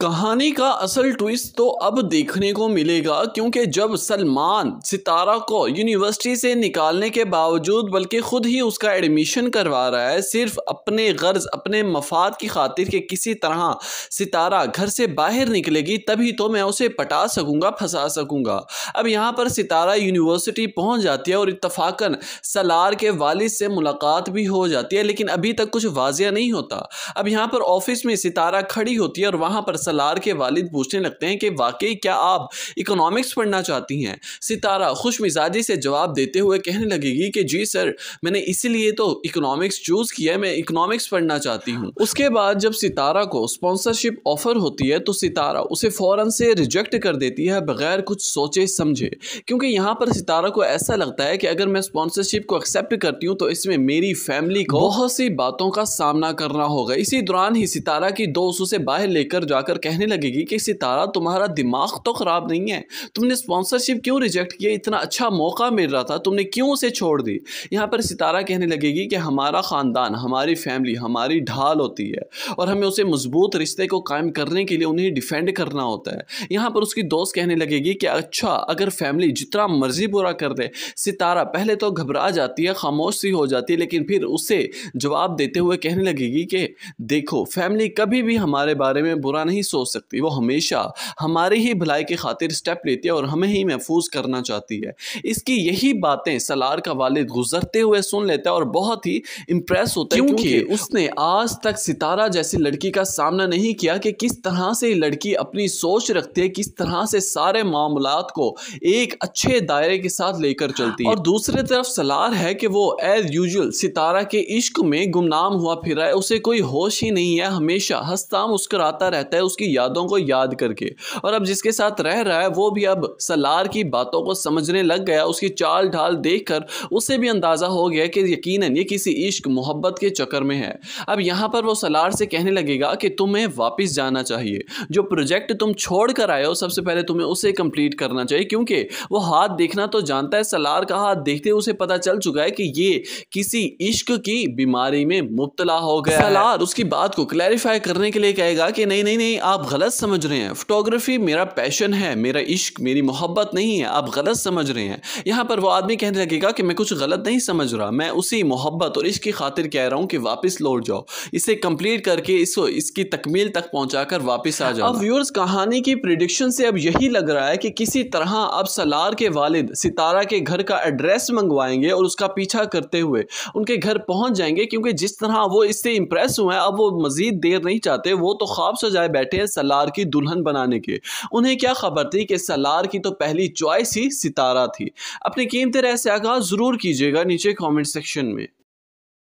कहानी का असल ट्विस्ट तो अब देखने को मिलेगा, क्योंकि जब सलमान सितारा को यूनिवर्सिटी से निकालने के बावजूद बल्कि खुद ही उसका एडमिशन करवा रहा है, सिर्फ अपने गर्ज अपने मफाद की खातिर कि किसी तरह सितारा घर से बाहर निकलेगी तभी तो मैं उसे पटा सकूंगा, फंसा सकूंगा। अब यहाँ पर सितारा यूनिवर्सिटी पहुँच जाती है और इत्तफाकन सलार के वालिद से मुलाकात भी हो जाती है, लेकिन अभी तक कुछ वाजिया नहीं होता। अब यहाँ पर ऑफिस में सितारा खड़ी होती है और वहाँ पर सलार के वालिद पूछने लगते हैं कि वाकई क्या आप इकोनॉमिक्स पढ़ना चाहती हैं। सितारा खुश मिजाजी से जवाब देते हुए कहने लगेगी कि जी सर, मैंने इसीलिए तो इकोनॉमिक्स चूज किया है, मैं इकोनॉमिक्स पढ़ना चाहती हूँ। उसके बाद जब सितारा को स्पॉन्सरशिप ऑफर होती है तो सितारा उसे फौरन से रिजेक्ट कर देती है बगैर कुछ सोचे समझे, क्योंकि यहाँ पर सितारा को ऐसा लगता है कि अगर मैं स्पॉन्सरशिप को एक्सेप्ट करती हूँ तो इसमें मेरी फैमिली को बहुत सी बातों का सामना करना होगा। इसी दौरान ही सितारा की दोस्त उसे बाहर लेकर जाकर कहने लगेगी कि सितारा, तुम्हारा दिमाग तो खराब नहीं है, तुमने स्पॉन्सरशिप क्यों रिजेक्ट किया, इतना अच्छा मौका मिल रहा था, तुमने क्यों उसे छोड़ दी। यहाँ पर सितारा कहने लगेगी कि हमारा ख़ानदान, हमारी फैमिली हमारी ढाल होती है और हमें उसे मजबूत रिश्ते को कायम करने के लिए उन्हें डिफेंड करना होता है। यहाँ पर उसकी दोस्त कहने लगेगी कि अच्छा, अगर फैमिली जितना मर्जी बुरा कर दे। सितारा पहले तो घबरा जाती है, खामोश सी हो जाती है, लेकिन फिर उसे जवाब देते हुए कहने लगेगी कि देखो, फैमिली कभी भी हमारे बारे में बुरा नहीं सोच सकती, वो हमेशा हमारी ही भलाई की खातिर स्टेप लेती है और हमें ही महफूज करना चाहती है। इसकी यही बातें सलार का वालिद गुजरते हुए सुन लेता है और बहुत ही इंप्रेस होता है, क्योंकि उसने आज तक सितारा जैसी लड़की का सामना नहीं किया कि किस तरह से लड़की अपनी सोच रखती है, किस तरह से सारे मामलात को एक अच्छे दायरे के साथ लेकर चलती है। और दूसरी तरफ सलार है कि वो एज यूजुअल सितारा के इश्क में गुमनाम हुआ फिरा है, उसे कोई होश ही नहीं है, हमेशा हंसता मुस्कुराता रहता है उसकी यादों को याद करके। और अब जिसके साथ रह रहा है वो भी अब सलार की बातों को समझने लग गया। उसकी चाल ढाल देखकर उसे भी अंदाजा हो गया कि यकीनन ये किसी इश्क मोहब्बत के चक्कर में है। अब यहाँ पर वो सलार से कहने लगेगा कि तुम्हें वापस जाना चाहिए, जो प्रोजेक्ट तुम छोड़ कर आए हो सबसे पहले तुम्हें उसे कंप्लीट करना चाहिए, क्योंकि वो हाथ देखना तो जानता है। सलार का हाथ देखते उसे पता चल चुका है कि ये किसी इश्क की बीमारी में मुब्तला हो गया। सलार उसकी बात को क्लैरिफाई करने के लिए कहेगा कि नहीं नहीं नहीं, आप गलत समझ रहे हैं, फोटोग्राफी मेरा पैशन है, मेरा इश्क मेरी मोहब्बत नहीं है, आप गलत समझ रहे हैं। यहाँ पर वो आदमी कहने लगेगा कि मैं कुछ गलत नहीं समझ रहा, मैं उसी मोहब्बत और इश्क की खातिर कह रहा हूँ कि वापस लौट जाओ, इसे कंप्लीट करके इसकी तकमील तक पहुँचाकर वापस आ जाओ। अब व्यूअर्स, कहानी की प्रिडिक्शन से अब यही लग रहा है कि किसी तरह अब सलार के वालिद सितारा के घर का एड्रेस मंगवाएंगे और उसका पीछा करते हुए उनके घर पहुँच जाएंगे, क्योंकि जिस तरह वो इससे इंप्रेस हुए हैं अब वो मजीद देर नहीं चाहते। वो तो ख्वाब सजाए बैठे हैं सलार की दुल्हन बनाने के। उन्हें क्या खबर थी कि सलार की तो पहली चॉइस ही सितारा थी। अपनी कीमती राय से आगाज़ जरूर कीजिएगा नीचे कमेंट सेक्शन में।